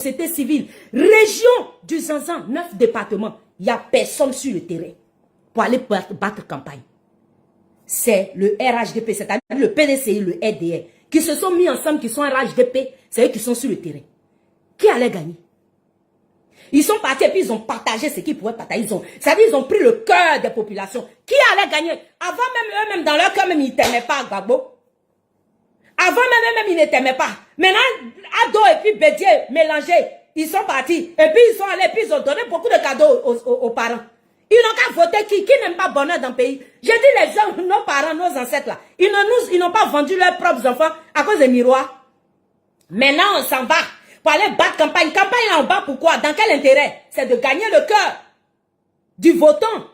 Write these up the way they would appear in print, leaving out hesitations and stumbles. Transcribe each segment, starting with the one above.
société civile, région du Zanzan, 9 départements, il n'y a personne sur le terrain pour aller battre campagne. C'est le RHDP, c'est-à-dire le PDCI, le RDR, qui se sont mis ensemble, qui sont RHDP, c'est eux qui sont sur le terrain. Qui allait gagner? Ils sont partis et puis ils ont partagé ce qu'ils pouvaient partager. C'est-à-dire ils ont pris le cœur des populations. Qui allait gagner? Avant même eux-mêmes, dans leur cœur, même ils ne t'aimaient pas, Gbagbo. Avant même ils ne t'aimaient pas. Maintenant, Ado et puis Bédié mélangés, ils sont partis. Et puis ils sont allés, puis ils ont donné beaucoup de cadeaux aux parents. Ils n'ont qu'à voter qui n'aime pas bonheur dans le pays. J'ai dit les gens, nos parents, nos ancêtres là, ils n'ont pas vendu leurs propres enfants à cause des miroirs. Maintenant, on s'en va pour aller battre campagne. Campagne là, on bat pourquoi? Dans quel intérêt? C'est de gagner le cœur du votant.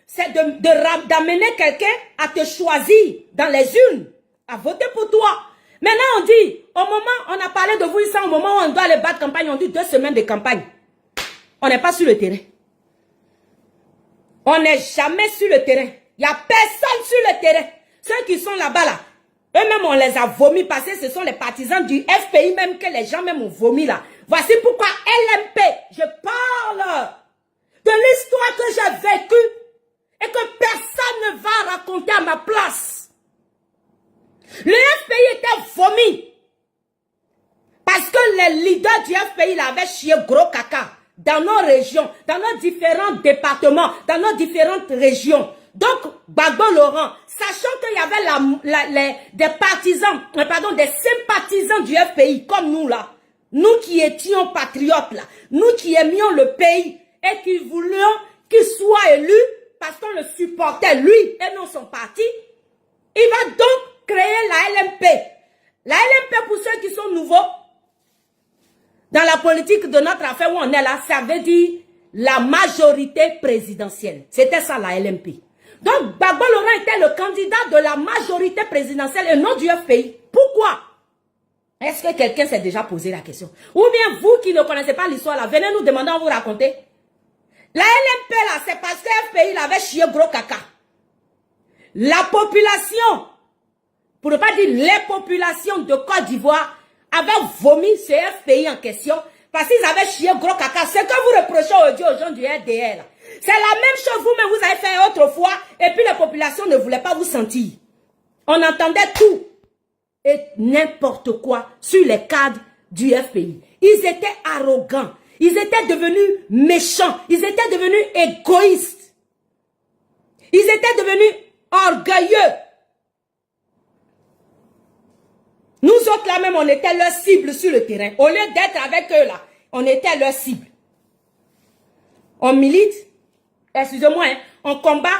C'est d'amener quelqu'un à te choisir dans les urnes, à voter pour toi. Maintenant, on dit, au moment, on a parlé de vous ici, au moment où on doit aller battre campagne, on dit 2 semaines de campagne. On n'est pas sur le terrain. On n'est jamais sur le terrain. Il n'y a personne sur le terrain. Ceux qui sont là-bas, là, eux-mêmes, on les a vomis parce que ce sont les partisans du FPI même que les gens même ont vomi là. Voici pourquoi LMP, je parle de l'histoire que j'ai vécue et que personne ne va raconter à ma place. Le FPI était vomi parce que les leaders du FPI là avaient chié gros caca dans nos régions, dans nos différents départements, dans nos différentes régions. Donc, Gbagbo Laurent, sachant qu'il y avait des partisans, des sympathisants du FPI, comme nous là, nous qui étions patriotes là, nous qui aimions le pays et qui voulions qu'il soit élu parce qu'on le supportait lui et non son parti, il va donc créer la LMP. La LMP, pour ceux qui sont nouveaux, dans la politique de notre affaire où on est là, ça veut dire la majorité présidentielle. C'était ça la LMP. Donc, Gbagbo Laurent était le candidat de la majorité présidentielle et non du FPI. Pourquoi? Est-ce que quelqu'un s'est déjà posé la question? Ou bien vous qui ne connaissez pas l'histoire là, venez nous demander, on vous raconter. La LMP là, c'est parce que le FPI l'avait chié gros caca. La population, pour ne pas dire les populations de Côte d'Ivoire, avaient vomi ce FPI en question parce qu'ils avaient chié gros caca. C'est que vous reprochez aujourd'hui aux gens du RDR là. C'est la même chose, vous-même, vous avez fait autrefois, et puis la population ne voulait pas vous sentir. On entendait tout et n'importe quoi sur les cadres du FPI. Ils étaient arrogants, ils étaient devenus méchants, ils étaient devenus égoïstes, ils étaient devenus orgueilleux. Nous autres là même, on était leur cible sur le terrain. Au lieu d'être avec eux là, on était leur cible. On milite. Excusez-moi, hein, on combat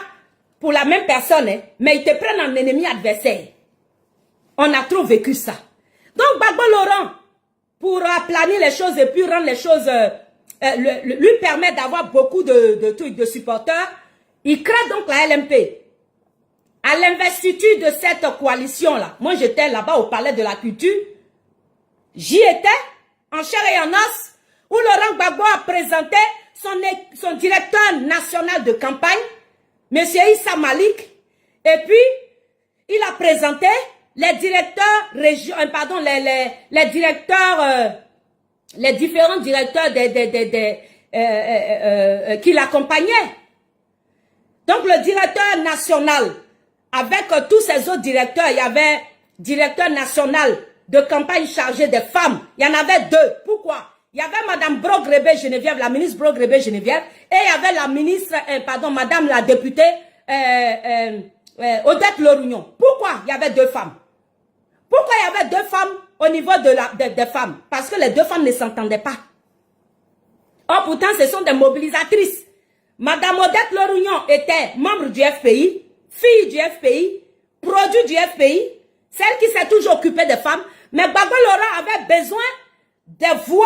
pour la même personne, hein, mais ils te prennent en ennemi adversaire. On a trop vécu ça. Donc, Gbagbo Laurent, pour aplanir les choses et puis rendre les choses, lui permettre d'avoir beaucoup de supporters, il crée donc la LMP. À l'investiture de cette coalition-là, moi j'étais là-bas au Palais de la Culture, j'y étais, en chair et en os, où Laurent Gbagbo a présenté son directeur national de campagne, M. Issa Malik, et puis il a présenté les directeurs les différents directeurs qui l'accompagnaient. Donc le directeur national, avec tous ces autres directeurs, il y avait directeur national de campagne chargé des femmes, il y en avait 2. Pourquoi? Il y avait Madame Brogrebe Geneviève, la ministre Brogrebe Geneviève, et il y avait la ministre, Madame la députée Odette Lorugnon. Pourquoi il y avait 2 femmes? Pourquoi il y avait 2 femmes au niveau des femmes? Parce que les 2 femmes ne s'entendaient pas. Or, pourtant, ce sont des mobilisatrices. Madame Odette Lorugnon était membre du FPI, fille du FPI, produit du FPI, celle qui s'est toujours occupée des femmes. Mais Gbagbo Laurent avait besoin des voix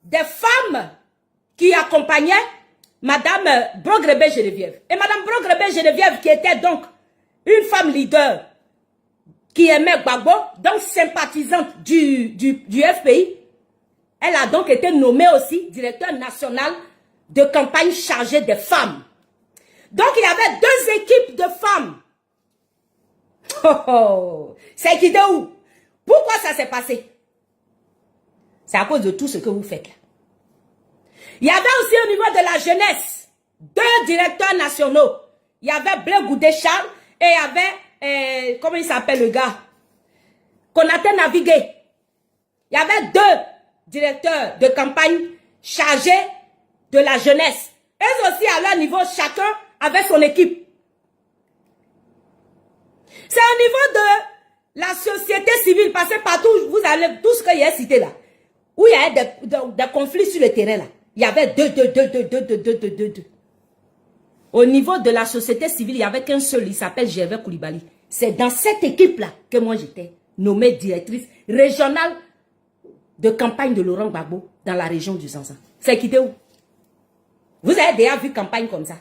des femmes qui accompagnaient Madame Brogrebe Geneviève. Et Madame Brogrebe Geneviève, qui était donc une femme leader, qui aimait Gbagbo, donc sympathisante du FPI, elle a donc été nommée aussi directeur national de campagne chargée des femmes. Donc il y avait 2 équipes de femmes. Oh, oh. C'est qui de où? Pourquoi ça s'est passé? C'est à cause de tout ce que vous faites là. Il y avait aussi au niveau de la jeunesse, 2 directeurs nationaux. Il y avait Blé Goudé Charles et il y avait, comment il s'appelle le gars? Konaté Navigué. Il y avait 2 directeurs de campagne chargés de la jeunesse. Eux aussi, à leur niveau, chacun avait son équipe. C'est au niveau de la société civile, parce que partout, vous avez tout ce qu'il y a cité là, où il y a des conflits sur le terrain là. Il y avait deux. Au niveau de la société civile, il n'y avait qu'un seul, il s'appelle Gervais Koulibaly. C'est dans cette équipe-là que moi j'étais nommée directrice régionale de campagne de Laurent Gbagbo dans la région du Zanzan. C'est quitté où? Vous avez déjà vu campagne comme ça.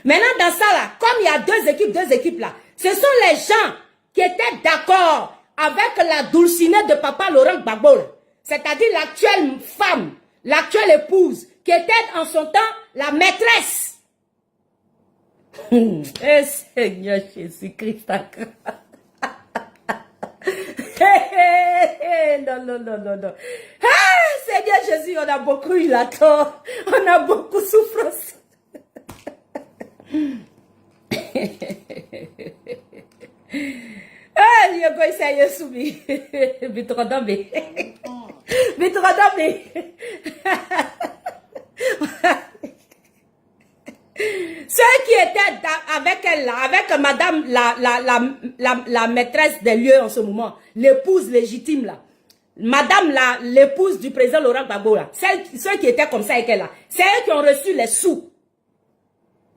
Maintenant, dans ça là, comme il y a 2 équipes là, ce sont les gens qui étaient d'accord avec la dulcinée de papa Laurent Gbagbo, c'est-à-dire l'actuelle femme, l'actuelle épouse, qui était en son temps la maîtresse. Eh Seigneur Jésus-Christ. Non. Ah, Seigneur Jésus, on a beaucoup eu la tort. On a beaucoup souffrance. Ah, je vais essayer de soumis. Vitrodamé. Ceux qui étaient avec elle là, avec madame la maîtresse des lieux en ce moment, l'épouse légitime là, madame l'épouse du président Laurent Gbagbo là, ceux qui étaient comme ça avec elle là, c'est eux qui ont reçu les sous.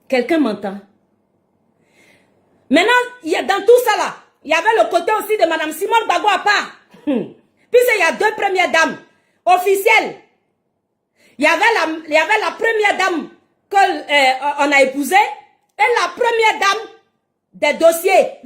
Quelqu'un m'entend? Maintenant, dans tout ça là, il y avait le côté aussi de madame Simone Gbagbo à part. Puisqu'il y a 2 premières dames officielles. Il y avait la première dame qu'on a épousée et la première dame des dossiers.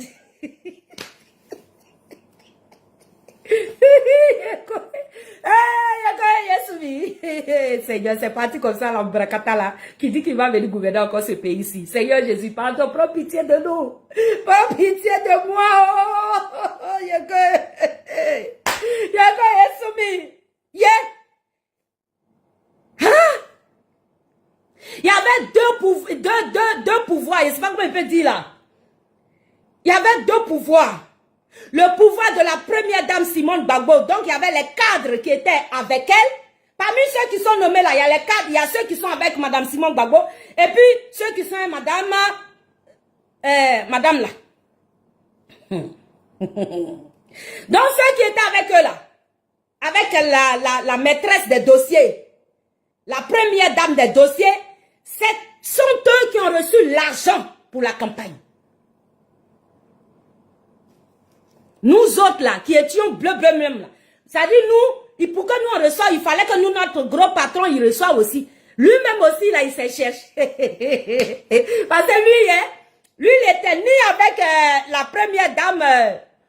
Seigneur, c'est parti comme ça, l'embrakata là, qui dit qu'il va venir gouverner encore ce pays ici. Seigneur Jésus, pardon, prends pitié de nous. Prends pitié de moi. Il y avait deux pouvoirs, je ne sais pas comment il peut dire là. Il y avait 2 pouvoirs. Le pouvoir de la première dame Simone Gbagbo. Donc, il y avait les cadres qui étaient avec elle. Parmi ceux qui sont nommés là, il y a les cadres, il y a ceux qui sont avec madame Simone Gbagbo. Et puis, ceux qui sont madame là. Donc, ceux qui étaient avec eux là, avec la maîtresse des dossiers, la première dame des dossiers, ce sont eux qui ont reçu l'argent pour la campagne. Nous autres là, qui étions bleu même là, c'est-à-dire nous, pour que nous on reçoive, il fallait que nous, notre gros patron, il reçoive aussi. Lui-même aussi là, il s'est cherché. Parce que lui, il était ni avec la première dame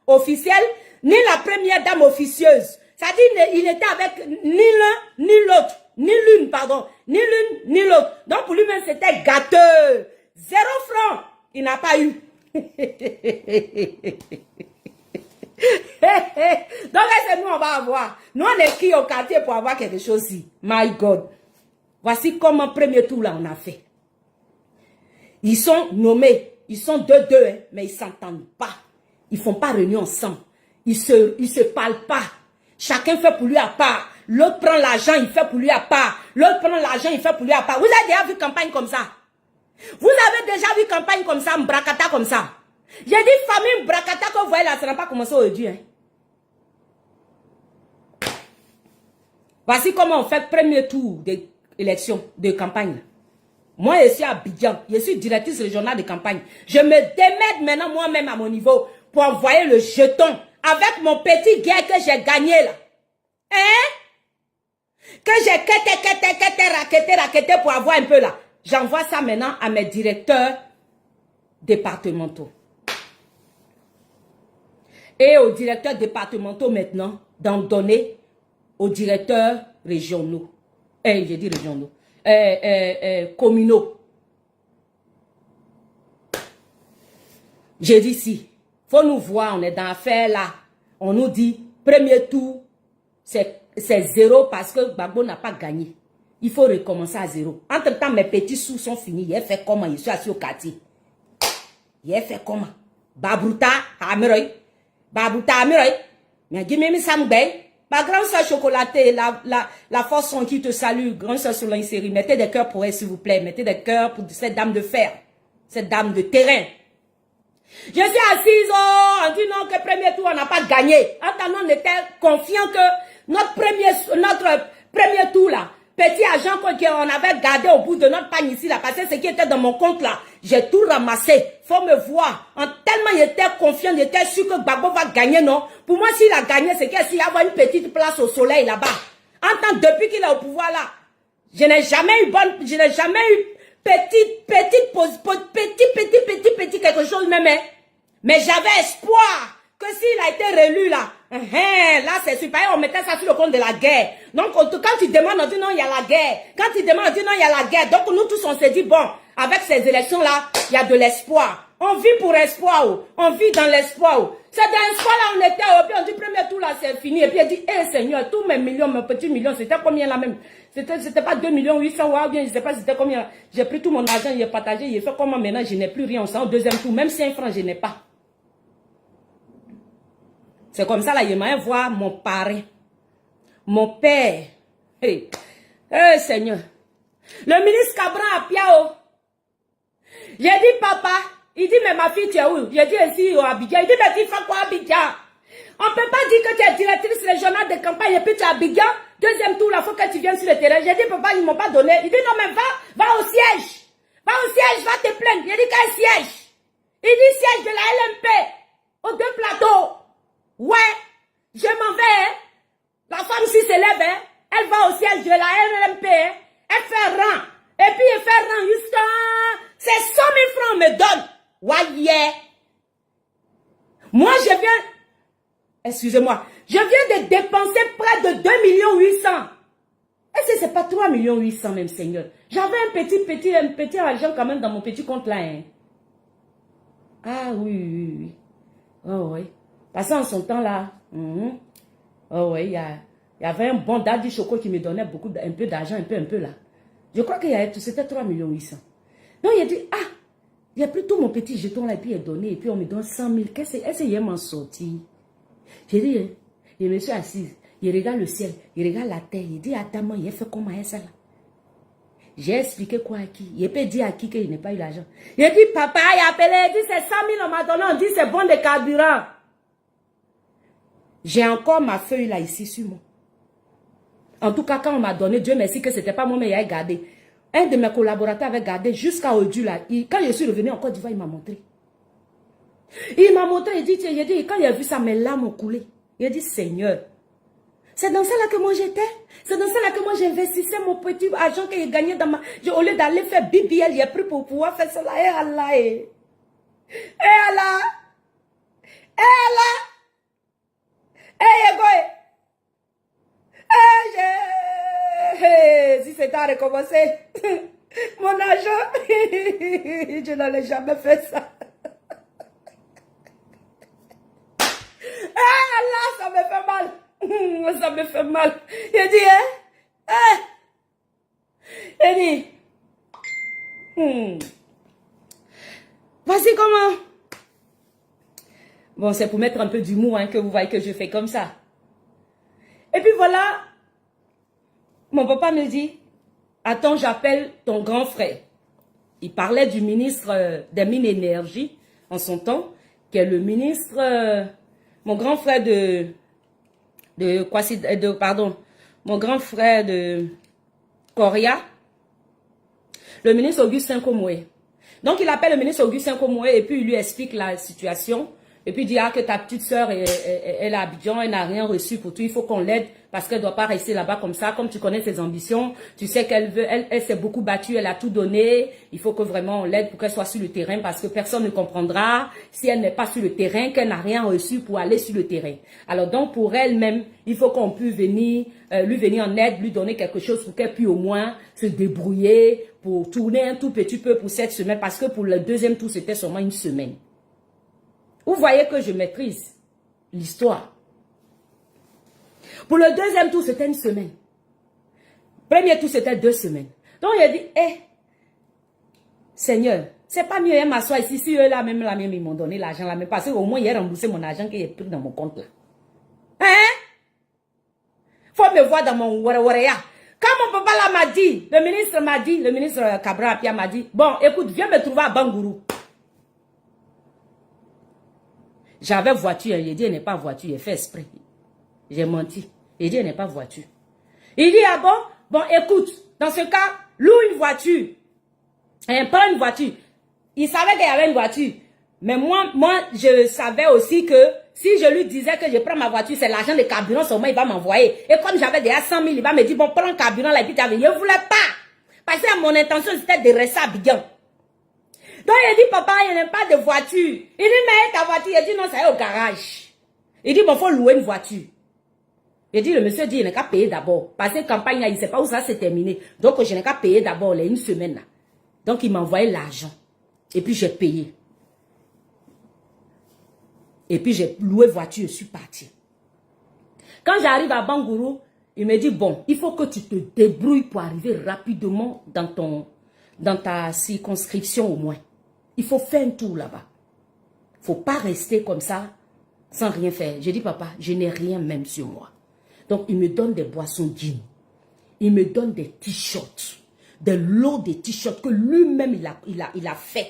officielle, ni la première dame officieuse. C'est-à-dire il était avec ni l'un, ni l'autre. Ni l'une, pardon. Ni l'une, ni l'autre. Donc pour lui-même, c'était gâteux. 0 francs. Il n'a pas eu. Donc c'est nous on va avoir. Nous on est qui au quartier pour avoir quelque chose ici. My God. Voici comment premier tour là on a fait. Ils sont nommés. Ils sont 2, hein, mais ils s'entendent pas. Ils font pas réunion ensemble. Ils se parlent pas. Chacun fait pour lui à part. L'autre prend l'argent, il fait pour lui à part. L'autre prend l'argent, il fait pour lui à part. Vous avez déjà vu campagne comme ça? Vous avez déjà vu campagne comme ça, Mbrakata comme ça? J'ai dit famille Mbrakata que vous voyez là, ça n'a pas commencé aujourd'hui. Hein. Voici comment on fait premier tour d'élection, de campagne. Moi, je suis à Abidjan. Je suis directrice régionale de campagne. Je me démène maintenant moi-même à mon niveau pour envoyer le jeton avec mon petit guerre que j'ai gagné là. Hein? Que j'ai raquetté pour avoir un peu là. J'envoie ça maintenant à mes directeurs départementaux. Et aux directeurs départementaux maintenant, d'en donner aux directeurs régionaux. J'ai dit régionaux. Communaux. J'ai dit si. Faut nous voir, on est dans l'affaire là. On nous dit, premier tour, c'est c'est zéro parce que Gbagbo n'a pas gagné. Il faut recommencer à zéro. Entre-temps, mes petits sous sont finis. Il a fait comment? Je suis assis au quartier. Il a fait comment? Babruta, Ameroy. Babruta, Ameroy. Mais dis-moi, Sam Bay. Ma grande soeur chocolatée, la force son qui te salue. Grande soeur sur l'insérie. Mettez des cœurs pour elle, s'il vous plaît. Mettez des cœurs pour cette dame de fer. Cette dame de terrain. Je suis assise, on dit non, que premier tour, on n'a pas gagné. Attends, on était confiant que notre premier tour, là, petit agent qu'on avait gardé au bout de notre pagne ici, là, parce que ce qui était dans mon compte, là, j'ai tout ramassé. Faut me voir. Tellement il était confiant, il était sûr que Gbagbo va gagner, non? Pour moi, s'il a gagné, c'est qu'il y a une petite place au soleil, là-bas. Depuis qu'il est au pouvoir, là, je n'ai jamais eu petit quelque chose même, hein. Mais j'avais espoir que s'il a été réélu là, là c'est super, on mettait ça sur le compte de la guerre. Donc quand il demande, on dit non, il y a la guerre. Quand il demande, on dit non, il y a la guerre. Donc nous tous on s'est dit, bon, avec ces élections là, il y a de l'espoir. On vit pour espoir, oh. On vit dans l'espoir. Oh. C'est dans l'espoir là, on était, oh. Puis on dit, premier tour là, c'est fini. Et puis il dit, Seigneur, tous mes millions, mes petits millions, c'était combien là même? C'était pas 2 800 000, ou bien je sais pas c'était combien. J'ai pris tout mon argent, j'ai partagé, j'ai fait comment maintenant, je n'ai plus rien. On sent au deuxième tour, même 5 francs, je n'ai pas. C'est comme ça là, il m'a voir mon parrain, mon père. Hey, Seigneur. Le ministre Cabran à Piao. J'ai dit, papa, il dit, mais ma fille, tu es où? J'ai dit, ici, au Abidjan. Il dit, mais tu fais quoi, Abidjan? On ne peut pas dire que tu es directrice régionale de campagne et puis tu es à Abidjan. Deuxième tour, il faut que tu viennes sur le terrain. J'ai dit, papa, ils ne m'ont pas donné. Il dit, non, mais va au siège. Va au siège, va te plaindre. J'ai dit, quel siège? Il dit, siège de la LMP. Aux 2 plateaux. Ouais, je m'en vais. Hein. La femme, si se lève, hein, elle va au siège de la LMP. Hein. Elle fait rang. Et puis, elle fait rang jusqu'à... C'est 100 000 francs, on me donne. Ouais, yeah. Moi, je viens... Excusez-moi. Je viens de dépenser près de 2 800 000. Est-ce que c'est pas 3 800 000 même, Seigneur? J'avais un petit argent quand même dans mon petit compte là. Hein. Ah oui. Oh oui. Parce qu'en son temps là, oh oui, il y avait un bon daddy choco qui me donnait un peu d'argent, un peu là. Je crois que c'était 3 800 000. Donc il a dit, ah, il a pris tout mon petit jeton là et puis il a donné et puis on me donne 100 000. Est-ce qu'il m'en sorti? J'ai dit, je me suis assise, il regarde le ciel, il regarde la terre, il dit, attends, il a fait comment ça là? J'ai expliqué quoi à qui? Il peut dire à qui qu'il n'a pas eu l'argent. Il a dit, papa, il a appelé, il dit, c'est 100 000, on m'a donné, on dit, c'est bon de carburant. J'ai encore ma feuille là, ici, sur moi. En tout cas, quand on m'a donné, Dieu merci que ce n'était pas moi, mais il a gardé. Un de mes collaborateurs avait gardé jusqu'à aujourd'hui là. Quand je suis revenu en Côte d'Ivoire, il m'a montré. Il m'a montré, il dit, quand il a vu ça, mes larmes ont coulé. Il a dit, Seigneur, c'est dans ça là que moi j'étais. C'est dans ça là que moi j'investissais mon petit argent que j'ai gagné dans ma... Au lieu d'aller faire BBL, j'ai pris pour pouvoir faire cela. Et Allah, et Allah, et Allah, si c'était à recommencer, mon argent, je n'allais jamais faire ça. Allah, ça me fait mal. Ça me fait mal. Il dit, il dit, voici comment. Bon, c'est pour mettre un peu d'humour hein, que vous voyez que je fais comme ça. Et puis voilà, mon papa me dit, attends, j'appelle ton grand frère. Il parlait du ministre des Mines et Énergie en son temps, qui est le ministre, mon grand frère mon grand frère de Coria, le ministre Augustin Komoué. Donc il appelle le ministre Augustin Komoué et puis il lui explique la situation. Et puis il dit, ah, que ta petite soeur, elle est à Abidjan, elle n'a rien reçu pour tout, il faut qu'on l'aide parce qu'elle ne doit pas rester là-bas comme ça. Comme tu connais ses ambitions, tu sais qu'elle veut, elle s'est beaucoup battue, elle a tout donné. Il faut que vraiment on l'aide pour qu'elle soit sur le terrain parce que personne ne comprendra si elle n'est pas sur le terrain, qu'elle n'a rien reçu pour aller sur le terrain. Alors donc pour elle-même, il faut qu'on puisse venir, lui venir en aide, lui donner quelque chose pour qu'elle puisse au moins se débrouiller pour tourner un tout petit peu pour cette semaine parce que pour le deuxième tour, c'était seulement une semaine. Vous voyez que je maîtrise l'histoire. Pour le deuxième tour, c'était une semaine. Premier tour, c'était 2 semaines. Donc, il a dit, Seigneur, c'est pas mieux, hein, m'asseoir ici, si eux là, même ils m'ont donné l'argent là, mais parce qu'au moins, il a remboursé mon argent qui est pris dans mon compte là. Hein? Faut me voir dans mon wareya. Quand mon papa là m'a dit, le ministre Cabra Apia m'a dit, bon, écoute, viens me trouver à Bangourou. J'avais voiture, il dit, il n'est pas voiture, il fait esprit. J'ai menti. Il dit, il n'est pas voiture. Il dit, ah bon? Bon, écoute, dans ce cas, loue une voiture. Prends une voiture. Il savait qu'il y avait une voiture. Mais moi, je savais aussi que si je lui disais que je prends ma voiture, c'est l'argent de carburant seulement, il va m'envoyer. Et comme j'avais déjà 100 000, il va me dire, bon, prends le carburant là, et puis tu as vu. Je ne voulais pas. Parce que mon intention, c'était de rester à Bignan. Donc, il dit, papa, il n'y a pas de voiture. Il dit, mais ta voiture, il dit, non, ça est au garage. Il dit, bon, il faut louer une voiture. Il dit, le monsieur dit, il n'a qu'à payer d'abord. Parce que la campagne, il ne sait pas où ça s'est terminé. Donc, je n'ai qu'à payer d'abord, une semaine là. Donc, il m'a envoyé l'argent. Et puis, j'ai payé. Et puis, j'ai loué voiture, je suis parti. Quand j'arrive à Bangourou, il me dit, bon, il faut que tu te débrouilles pour arriver rapidement dans ta circonscription au moins. Il faut faire un tour là-bas. Il ne faut pas rester comme ça, sans rien faire. J'ai dit, papa, je n'ai rien même sur moi. Donc, il me donne des boissons dignes. Il me donne des t-shirts. Des lots de t-shirts que lui-même, il a fait.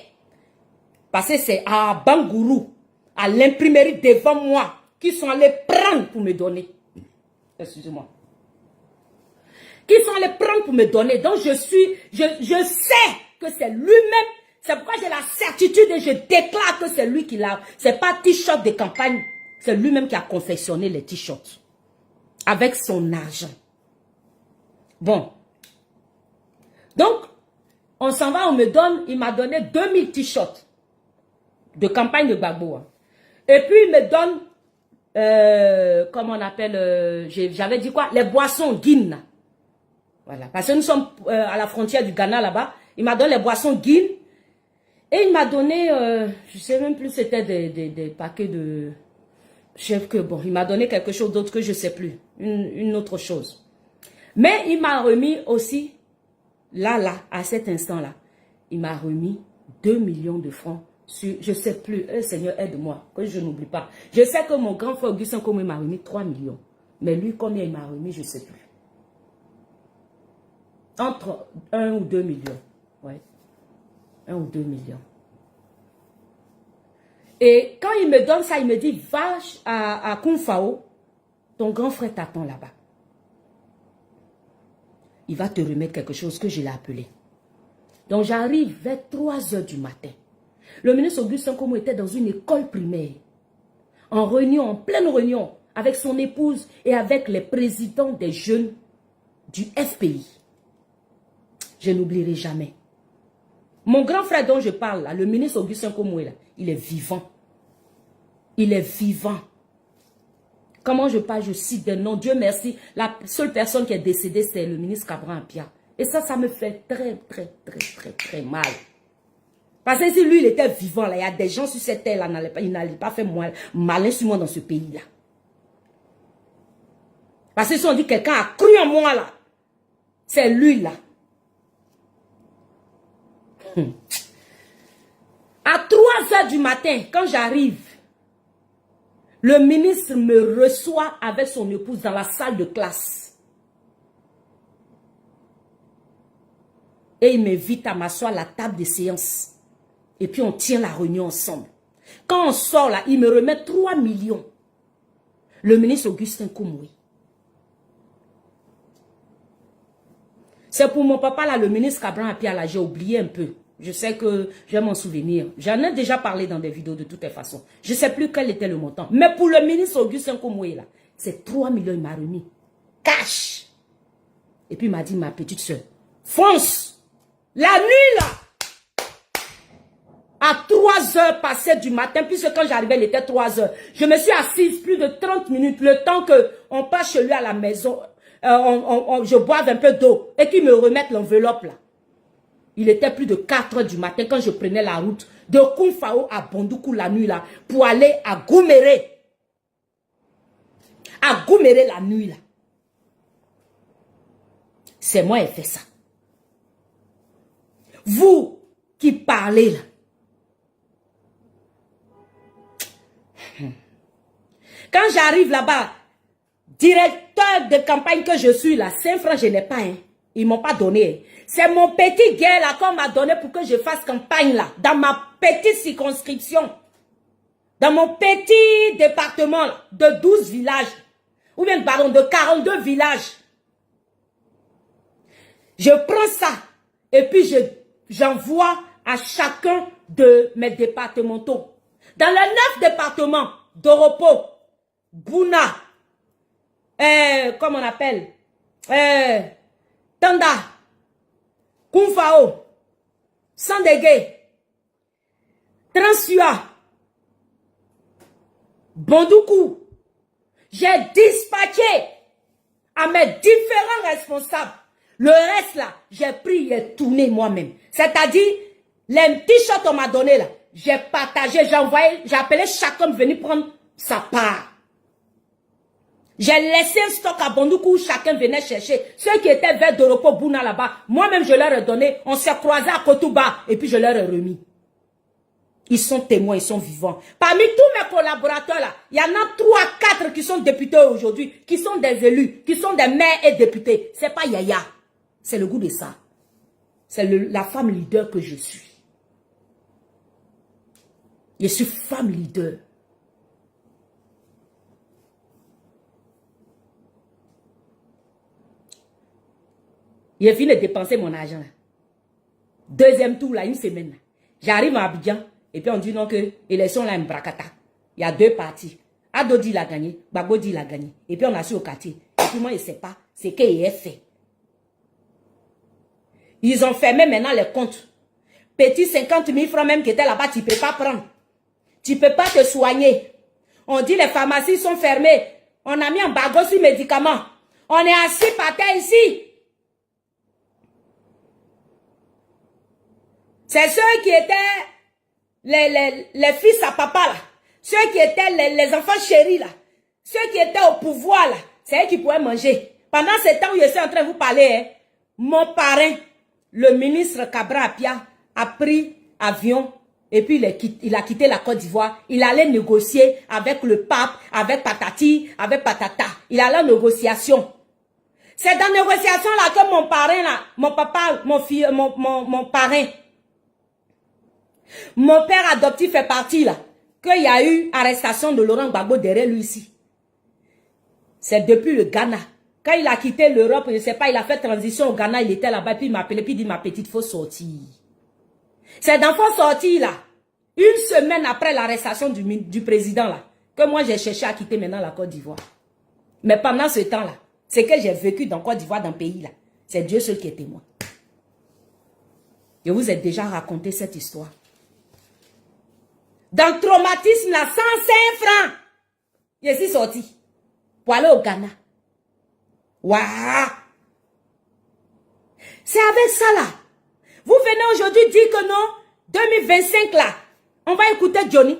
Parce que c'est à Bangourou, à l'imprimerie devant moi, qui sont allés prendre pour me donner. Excusez-moi. Qui sont allés prendre pour me donner. Donc, je sais que c'est lui-même. C'est pourquoi j'ai la certitude et je déclare que c'est lui qui l'a. C'est pas t-shirt de campagne. C'est lui-même qui a confectionné les t-shirts. Avec son argent. Bon. Donc, on s'en va, on me donne, il m'a donné 2000 t-shirts de campagne de Gbagbo. Hein. Et puis, il me donne, comment on appelle, j'avais dit quoi? Les boissons Guine. Voilà, parce que nous sommes à la frontière du Ghana là-bas. Il m'a donné les boissons Guine. Et il m'a donné, je ne sais même plus, c'était des paquets de... Chef que bon, il m'a donné quelque chose d'autre que je ne sais plus. Une autre chose. Mais il m'a remis aussi, là, à cet instant-là, il m'a remis 2 millions de francs sur, je ne sais plus, Seigneur, aide-moi, que je n'oublie pas. Je sais que mon grand frère Augustin, comme il m'a remis 3 millions. Mais lui, combien il m'a remis, je ne sais plus. Entre 1 ou 2 millions. Ouais. 1 ou 2 millions. Et quand il me donne ça, il me dit, va à Kung Fao, ton grand frère t'attend là-bas. Il va te remettre quelque chose que je l'ai appelé. Donc j'arrive vers 3 h du matin. Le ministre Augustin Komo était dans une école primaire. En réunion, en pleine réunion, avec son épouse et avec les présidents des jeunes du FPI. Je n'oublierai jamais. Mon grand frère dont je parle, là, le ministre Augustin Komo, là, il est vivant. Il est vivant. Comment je parle, je cite des noms. Dieu merci, la seule personne qui est décédée, c'est le ministre Cabra Apia. Et ça me fait très mal. Parce que si lui, il était vivant, là, il y a des gens sur cette terre, là, il n'allait pas faire malin sur moi dans ce pays-là. Parce que si on dit quelqu'un a cru en moi, là, c'est lui, là. À 3 h du matin, quand j'arrive, le ministre me reçoit avec son épouse dans la salle de classe. Et il m'invite à m'asseoir à la table de séance. Et puis on tient la réunion ensemble. Quand on sort là, il me remet 3 millions. Le ministre Augustin Komoui. C'est pour mon papa là, le ministre Cabran Apia là, j'ai oublié un peu. Je sais que je vais m'en souvenir. J'en ai déjà parlé dans des vidéos de toutes les façons. Je ne sais plus quel était le montant. Mais pour le ministre Augustin Komoui, là, c'est 3 millions il m'a remis. Cash. Et puis il m'a dit, ma petite soeur, fonce. La nuit là, à 3 h passées du matin, puisque quand j'arrivais, il était 3 h. Je me suis assise plus de 30 minutes, le temps qu'on passe chez lui à la maison, je boive un peu d'eau et qu'il me remette l'enveloppe là. Il était plus de 4 h du matin quand je prenais la route de Kung Fao à Bondoukou la nuit là pour aller à Gouméré. à Gouméré la nuit là. C'est moi qui ai fait ça. Vous qui parlez là. Quand j'arrive là-bas, directeur de campagne que je suis là, 5 francs je n'ai pas. Hein. Ils ne m'ont pas donné. C'est mon petit gain là qu'on m'a donné pour que je fasse campagne là. Dans ma petite circonscription. Dans mon petit département là, de 12 villages. Ou bien, pardon, de 42 villages. Je prends ça. Et puis j'envoie à chacun de mes départementaux. Dans les 9 départements, Doropo, Bouna, comment on appelle, Tanda, Koumfao, Sandégué, Transua, Bondoukou. J'ai dispatché à mes différents responsables. Le reste là, j'ai pris et tourné moi-même. C'est-à-dire, les petits shots qu'on m'a donné là, j'ai partagé, j'ai envoyé, j'ai appelé chacun de venir prendre sa part. J'ai laissé un stock à Bondoukou où chacun venait chercher. Ceux qui étaient vers Doropo Bouna là-bas, moi-même je leur ai donné, on s'est croisés à Kotouba et puis je leur ai remis. Ils sont témoins, ils sont vivants. Parmi tous mes collaborateurs là, il y en a 3, 4 qui sont députés aujourd'hui, qui sont des élus, qui sont des maires et députés. C'est pas Yaya. C'est le goût de ça. C'est la femme leader que je suis. Je suis femme leader. J'ai fini de dépenser mon argent. Là. Deuxième tour, là, une semaine. J'arrive à Abidjan. Et puis on dit non que l'élection là, Mbrakata. Il y a 2 partis. Adodi l'a gagné, Bagodi l'a gagné. Et puis on a su au quartier. Et puis moi, je ne sais pas ce qu'il a fait. Ils ont fermé maintenant les comptes. Petit 50 000 francs même qui étaient là-bas, tu ne peux pas prendre. Tu ne peux pas te soigner. On dit les pharmacies sont fermées. On a mis un bagot sur médicaments. On est assis par terre ici. C'est ceux qui étaient les fils à papa là. Ceux qui étaient les enfants chéris là. Ceux qui étaient au pouvoir là. C'est eux qui pouvaient manger. Pendant ce temps où je suis en train de vous parler, hein, mon parrain, le ministre Cabra Apia, a pris avion et puis il a quitté la Côte d'Ivoire. Il allait négocier avec le pape, avec Patati, avec Patata. Il allait en négociation. C'est dans la négociation là que mon parrain là, mon papa, mon parrain, mon père adoptif fait partie là, qu'il y a eu arrestation de Laurent Gbagbo derrière lui ici. C'est depuis le Ghana. Quand il a quitté l'Europe, je ne sais pas, il a fait transition au Ghana, il était là-bas, puis il m'a appelé, puis il dit, ma petite, faut sortir. C'est dans faut sortir là, une semaine après l'arrestation du président là, que moi j'ai cherché à quitter maintenant la Côte d'Ivoire. Mais pendant ce temps là, c'est que j'ai vécu dans Côte d'Ivoire, dans le pays là, c'est Dieu seul qui est témoin. Je vous ai déjà raconté cette histoire. Dans le traumatisme là, 105 francs, je suis sorti pour aller au Ghana. Waouh! C'est avec ça là. Vous venez aujourd'hui dire que non, 2025 là, on va écouter Johnny.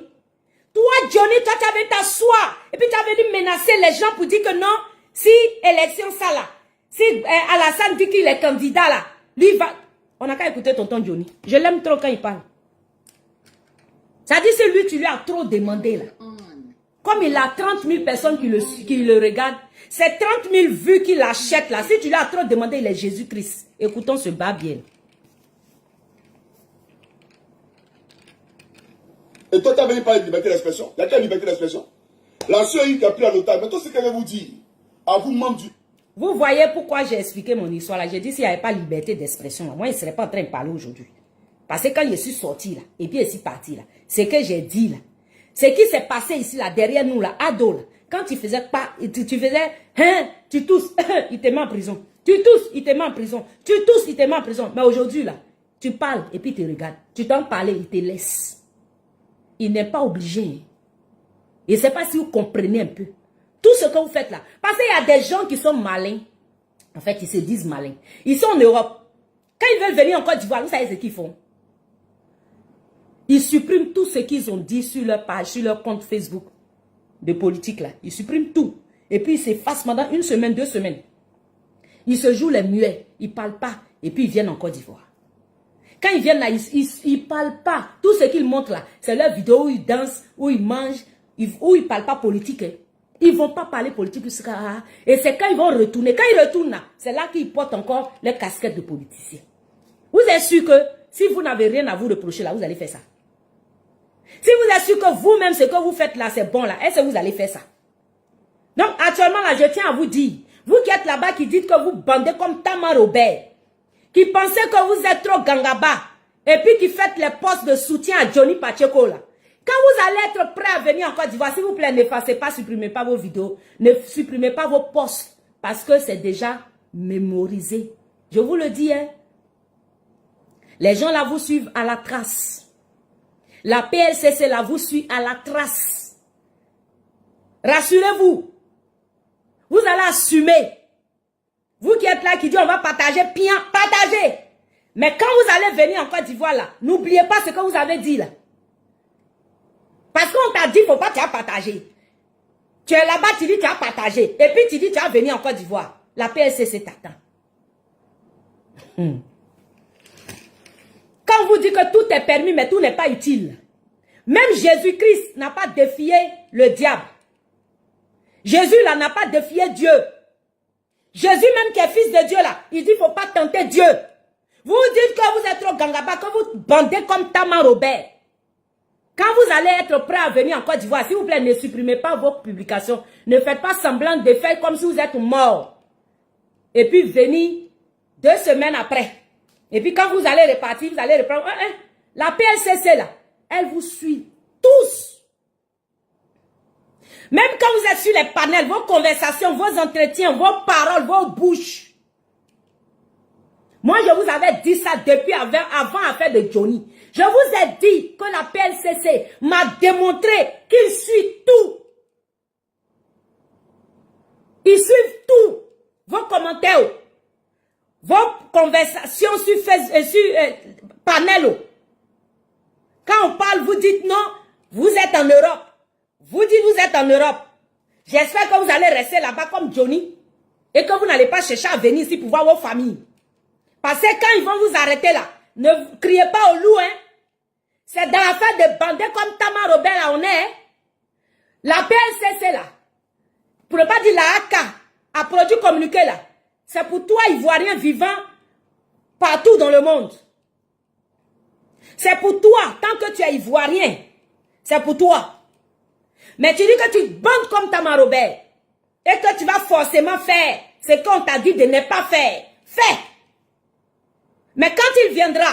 Toi Johnny, toi tu avais t'asseoir et puis tu avais dû menacer les gens pour dire que non, si élection ça là, si Alassane dit qu'il est candidat là, lui va... On n'a qu'à écouter tonton Johnny. Je l'aime trop quand il parle. Ça dit c'est lui, tu lui as trop demandé là. Comme il a 30 000 personnes qui le regardent, c'est 30 000 vues qu'il achète là. Si tu lui as trop demandé, il est Jésus-Christ. Écoutons ce bas bien. Et toi, tu as venu parler de liberté d'expression. Il y a quelle liberté d'expression? L'ancien qui a pris en otage. Mais tout ce que je vous dis, à vous membres du... Vous voyez pourquoi j'ai expliqué mon histoire là. J'ai dit s'il n'y avait pas liberté d'expression, moi, je ne serais pas en train de parler aujourd'hui. Parce que quand je suis sorti là, et puis je suis parti là, ce que j'ai dit là, ce qui s'est passé ici là, derrière nous là, ado là, quand tu faisais pas, tu faisais, hein, tu tousses, il te met en prison. Tu tousses, il te met en prison. Tu tousses, il te met en prison. Mais aujourd'hui là, tu parles et puis tu regardes. Tu t'en parles, il te laisse. Il n'est pas obligé. Je ne sais pas si vous comprenez un peu. Tout ce que vous faites là. Parce qu'il y a des gens qui sont malins. En fait, ils se disent malins. Ils sont en Europe. Quand ils veulent venir en Côte d'Ivoire, vous savez ce qu'ils font? Ils suppriment tout ce qu'ils ont dit sur leur page, sur leur compte Facebook de politique là. Ils suppriment tout. Et puis, il s'efface pendant 1 semaine, 2 semaines. Ils se jouent les muets. Ils ne parlent pas. Et puis, ils viennent en Côte d'Ivoire. Quand ils viennent là, ils ne parlent pas. Tout ce qu'ils montrent là, c'est leur vidéo où ils dansent, où ils mangent, où ils ne parlent pas politique. Hein. Ils ne vont pas parler politique. Et c'est quand ils vont retourner. Quand ils retournent là, c'est là qu'ils portent encore les casquettes de politiciens. Vous êtes sûr que si vous n'avez rien à vous reprocher là, vous allez faire ça. Si vous êtes sûr que vous-même, ce que vous faites là, c'est bon là, est-ce que vous allez faire ça? Donc actuellement là, je tiens à vous dire, vous qui êtes là-bas, qui dites que vous bandez comme Tama Robert, qui pensez que vous êtes trop gangaba, et puis qui faites les postes de soutien à Johnny Pacheco là. Quand vous allez être prêt à venir en Côte d'Ivoire, s'il vous plaît, n'effacez pas, supprimez pas vos vidéos, ne supprimez pas vos posts, parce que c'est déjà mémorisé. Je vous le dis, hein. Les gens là vous suivent à la trace. La PLCC là vous suit à la trace. Rassurez-vous. Vous allez assumer. Vous qui êtes là, qui dit on va partager, bien, partagez. Mais quand vous allez venir en Côte d'Ivoire là, n'oubliez pas ce que vous avez dit là. Parce qu'on t'a dit, il ne faut pas, tu as partagé. Tu es là-bas, tu dis, tu as partagé. Et puis tu dis, tu as venir en Côte d'Ivoire. La PLCC t'attend. Quand on vous dit que tout est permis, mais tout n'est pas utile. Même Jésus-Christ n'a pas défié le diable. Jésus là n'a pas défié Dieu. Jésus même qui est fils de Dieu là, il dit, il ne faut pas tenter Dieu. Vous dites que vous êtes trop gangaba, que vous bandez comme Tama Robert. Quand vous allez être prêt à venir en Côte d'Ivoire, s'il vous plaît, ne supprimez pas vos publications. Ne faites pas semblant de faire comme si vous êtes mort. Et puis venir 2 semaines après. Et puis quand vous allez repartir, vous allez reprendre. La PLCC là, elle vous suit tous. Même quand vous êtes sur les panels, vos conversations, vos entretiens, vos paroles, vos bouches. Moi, je vous avais dit ça depuis avant l'affaire de Johnny. Je vous ai dit que la PLCC m'a démontré qu'ils suivent tout. Ils suivent tout. Vos commentaires, vos conversations sur panel. Quand on parle, vous dites non, vous êtes en Europe. Vous dites vous êtes en Europe. J'espère que vous allez rester là-bas comme Johnny et que vous n'allez pas chercher à venir ici pour voir vos familles. Parce que quand ils vont vous arrêter là, ne criez pas au loup, hein. C'est dans l'affaire de bandits comme Tama Robert là, on est. Hein? La PLCC là, pour ne pas dire la AK, a produit communiqué là. C'est pour toi, Ivoirien vivant partout dans le monde. C'est pour toi, tant que tu es Ivoirien, c'est pour toi. Mais tu dis que tu bandes comme Tama Robert et que tu vas forcément faire ce qu'on t'a dit de ne pas faire. Fais. Mais quand il viendra,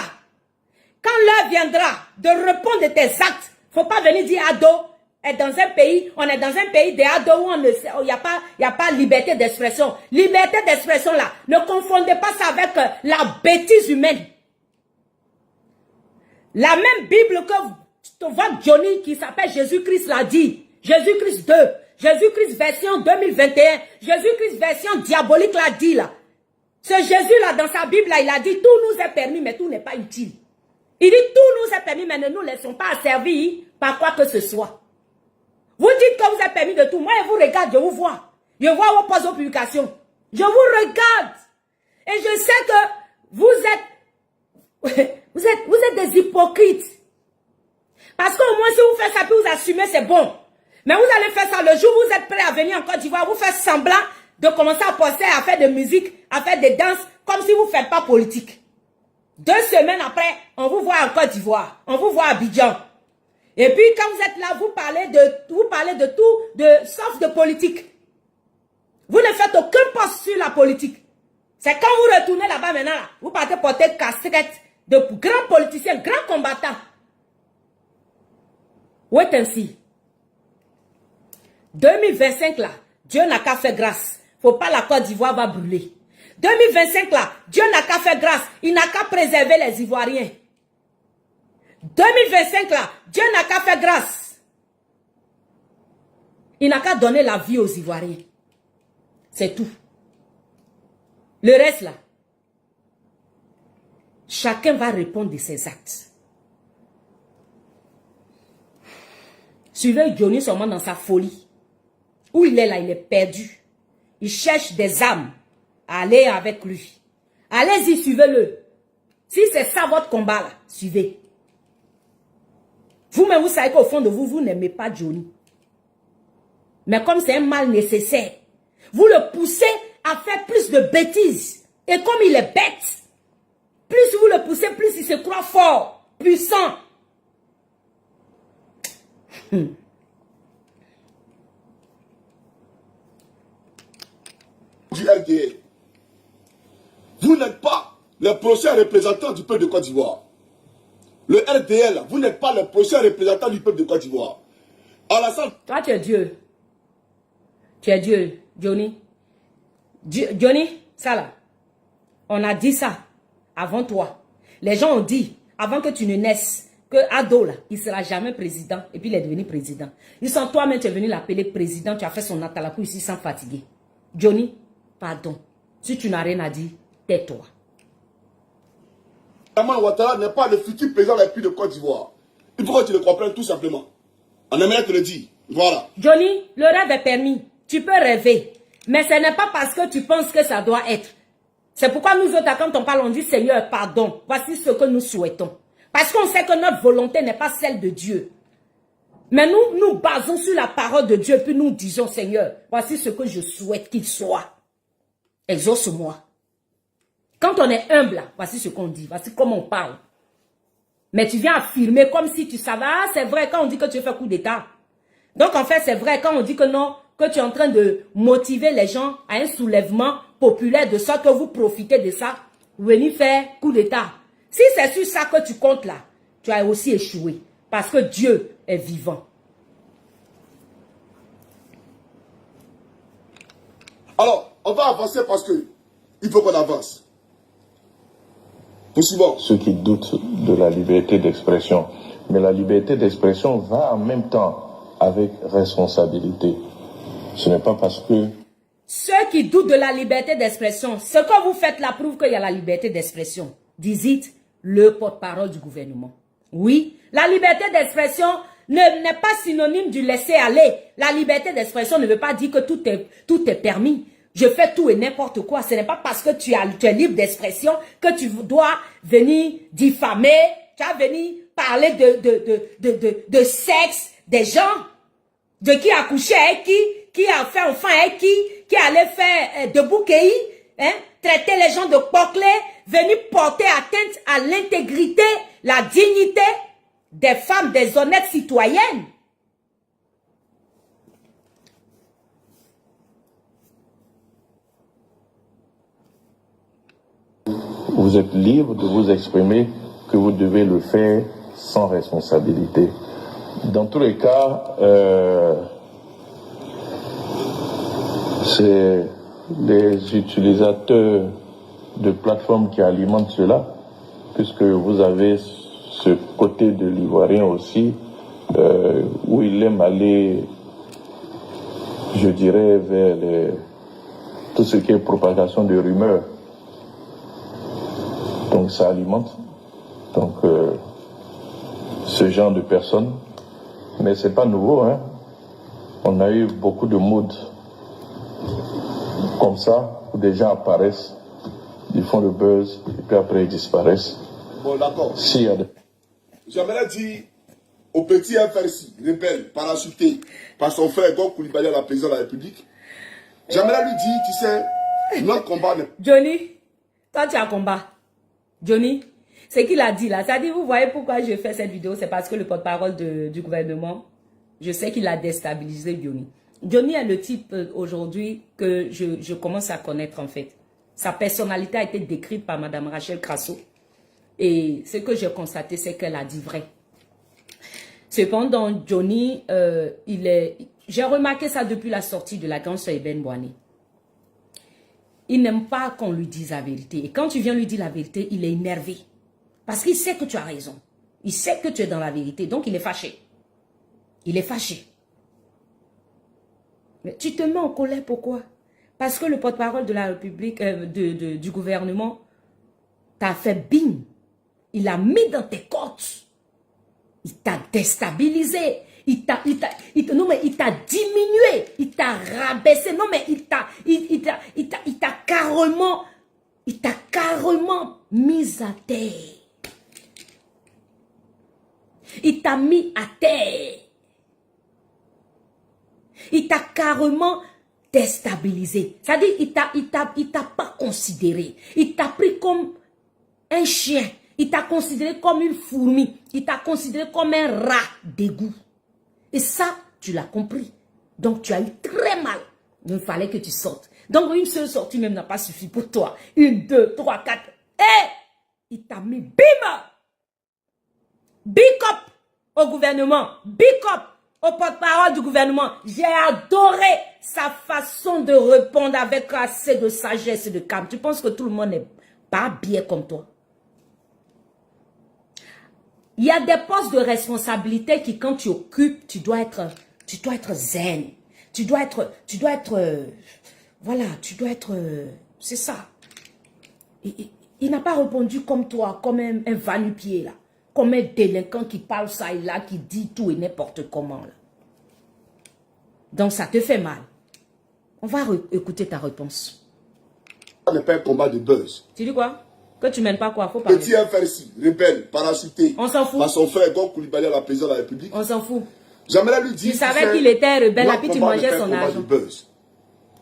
quand l'heure viendra de répondre de tes actes, il ne faut pas venir dire ado est dans un pays, on est dans un pays des ados où il n'y a pas liberté d'expression. Liberté d'expression là, ne confondez pas ça avec la bêtise humaine. La même Bible que votre Johnny qui s'appelle Jésus-Christ l'a dit. Jésus-Christ 2, Jésus-Christ version 2021, Jésus-Christ version diabolique l'a dit là. Ce Jésus-là, dans sa Bible, là, il a dit, tout nous est permis, mais tout n'est pas utile. Il dit, tout nous est permis, mais ne nous laissons pas asservir par quoi que ce soit. Vous dites que vous êtes permis de tout. Moi, je vous regarde, je vous vois. Je vois vos posts, vos publications. Je vous regarde. Et je sais que vous êtes des hypocrites. Parce qu'au moins, si vous faites ça, puis vous assumez, c'est bon. Mais vous allez faire ça le jour où vous êtes prêt à venir en Côte d'Ivoire, vous faites semblant de commencer à poster, à faire de musique, à faire des danses, comme si vous ne faites pas politique. 2 semaines après, on vous voit en Côte d'Ivoire, on vous voit à Abidjan. Et puis quand vous êtes là, vous parlez de tout, sauf de politique. Vous ne faites aucun poste sur la politique. C'est quand vous retournez là-bas maintenant, là, vous partez porter casquette de grands politiciens, grands combattants. Wait ainsi. 2025 là, Dieu n'a qu'à faire grâce. Faut pas la Côte d'Ivoire va brûler. 2025 là, Dieu n'a qu'à faire grâce. Il n'a qu'à préserver les Ivoiriens. 2025 là, Dieu n'a qu'à faire grâce. Il n'a qu'à donner la vie aux Ivoiriens. C'est tout. Le reste là, chacun va répondre de ses actes. Suivez Johnny seulement dans sa folie. Où il est là, il est perdu. Il cherche des âmes à aller avec lui. Allez-y, suivez-le. Si c'est ça votre combat là, suivez. Vous-même, vous savez qu'au fond de vous, vous n'aimez pas Johnny. Mais comme c'est un mal nécessaire, vous le poussez à faire plus de bêtises. Et comme il est bête, plus vous le poussez, plus il se croit fort, puissant. Du RDL. Vous n'êtes pas le prochain représentant du peuple de Côte d'Ivoire. Le RDL, vous n'êtes pas le prochain représentant du peuple de Côte d'Ivoire. Alassane. Toi, tu es Dieu. Tu es Dieu, Johnny. Johnny, ça là, on a dit ça avant toi. Les gens ont dit, avant que tu ne naisses, que Ado là, il ne sera jamais président. Et puis il est devenu président. Ils sont toi-même, tu es venu l'appeler président, tu as fait son atalakou ici sans fatiguer. Johnny, pardon. Si tu n'as rien à dire, tais-toi. Draman Ouattara n'est pas le futur président de la République de Côte d'Ivoire. Il faut que tu le comprennes tout simplement. On aimerait te le dire. Voilà. Johnny, le rêve est permis. Tu peux rêver. Mais ce n'est pas parce que tu penses que ça doit être. C'est pourquoi nous autres, quand on parle, on dit Seigneur, pardon. Voici ce que nous souhaitons. Parce qu'on sait que notre volonté n'est pas celle de Dieu. Mais nous nous basons sur la parole de Dieu. Puis nous disons Seigneur, voici ce que je souhaite qu'il soit. Exauce-moi. Quand on est humble, voici ce qu'on dit. Voici comment on parle. Mais tu viens affirmer comme si tu savais. Ah, c'est vrai quand on dit que tu fais coup d'état. Donc en fait, c'est vrai quand on dit que non, que tu es en train de motiver les gens à un soulèvement populaire de sorte que vous profitez de ça. Venir faire coup d'état. Si c'est sur ça que tu comptes là, tu as aussi échoué. Parce que Dieu est vivant. Alors, on va avancer parce que il faut qu'on avance. Poursuivons. Ceux qui doutent de la liberté d'expression. Mais la liberté d'expression va en même temps avec responsabilité. Ce n'est pas parce que... Ceux qui doutent de la liberté d'expression, ce que vous faites là prouve qu'il y a la liberté d'expression. Dites le porte-parole du gouvernement. Oui, la liberté d'expression n'est pas synonyme du laisser aller. La liberté d'expression ne veut pas dire que tout est permis. Je fais tout et n'importe quoi. Ce n'est pas parce que tu es libre d'expression que tu dois venir diffamer, tu vas venir parler de sexe des gens, de qui a couché avec qui a fait enfant avec qui allait faire de bouquet, hein, traiter les gens de poclés, venir porter atteinte à l'intégrité, la dignité des femmes, des honnêtes citoyennes. Vous êtes libre de vous exprimer, que vous devez le faire sans responsabilité. Dans tous les cas, c'est les utilisateurs de plateformes qui alimentent cela, puisque vous avez ce côté de l'Ivoirien aussi, où il aime aller, je dirais, vers tout ce qui est propagation de rumeurs. Donc ça alimente ce genre de personnes. Mais c'est pas nouveau, hein. On a eu beaucoup de moods comme ça, où des gens apparaissent, ils font le buzz, et puis après ils disparaissent. Bon, d'accord. Si, J'aimerais dire au petit FRC, rebelle, parachuté par son frère Gok Koulibaly à la présidence de la République, j'aimerais lui dire, tu sais, notre combat n'est... Johnny, toi tu as combat. Johnny, ce qu'il a dit là, ça dit, vous voyez pourquoi je fais cette vidéo, c'est parce que le porte-parole du gouvernement, je sais qu'il a déstabilisé Johnny. Johnny est le type aujourd'hui que je commence à connaître en fait. Sa personnalité a été décrite par Madame Rachel Crasso. Et ce que j'ai constaté, c'est qu'elle a dit vrai. Cependant, Johnny, j'ai remarqué ça depuis la sortie de la grande sœur Eben Boigny. Il n'aime pas qu'on lui dise la vérité. Et quand tu viens lui dire la vérité, il est énervé. Parce qu'il sait que tu as raison. Il sait que tu es dans la vérité. Donc, il est fâché. Il est fâché. Mais tu te mets en colère, pourquoi? Parce que le porte-parole de la République, du gouvernement, t'a fait bing. Il a mis dans tes côtes. Il t'a déstabilisé. non, mais il t'a diminué, il t'a rabaissé, non, mais il t'a carrément mis à terre. Il t'a mis à terre. Il t'a carrément déstabilisé. C'est-à-dire, il t'a pas considéré. Il t'a pris comme un chien. Il t'a considéré comme une fourmi. Il t'a considéré comme un rat d'égout. Et ça, tu l'as compris. Donc, tu as eu très mal. Il fallait que tu sortes. Donc, une seule sortie même n'a pas suffi pour toi. 1, 2, 3, 4. Et il t'a mis bim! Big up au gouvernement. Big up au porte-parole du gouvernement. J'ai adoré sa façon de répondre avec assez de sagesse et de calme. Tu penses que tout le monde n'est pas bien comme toi? Il y a des postes de responsabilité qui, quand tu occupes, tu dois être zen. C'est ça. Il n'a pas répondu comme toi, comme un va-nu-pied là. Comme un délinquant qui parle ça et là, qui dit tout et n'importe comment là. Donc ça te fait mal. On va écouter ta réponse. Ça n'est pas un combat de buzz. Tu dis quoi? Que tu mènes pas quoi? Faut parler. Petit FRC, rebelle, parachuté. On s'en fout. Par son frère Gon Koulibaly à la présidence de la République. On s'en fout. J'aimerais lui dire. Tu savais qu'il était rebelle et puis tu mangeais son argent.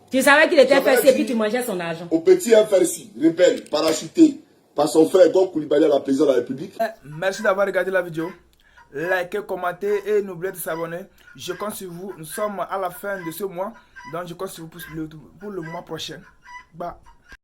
Tu savais qu'il était FRC et puis tu mangeais son argent. Au petit FRC, rebelle, parachuté. Par son frère Gon Koulibaly à la présidence de la République. Merci d'avoir regardé la vidéo. Likez, commentez et n'oubliez pas de s'abonner. Je compte sur vous. Nous sommes à la fin de ce mois. Donc je compte sur vous pour le mois prochain. Bah.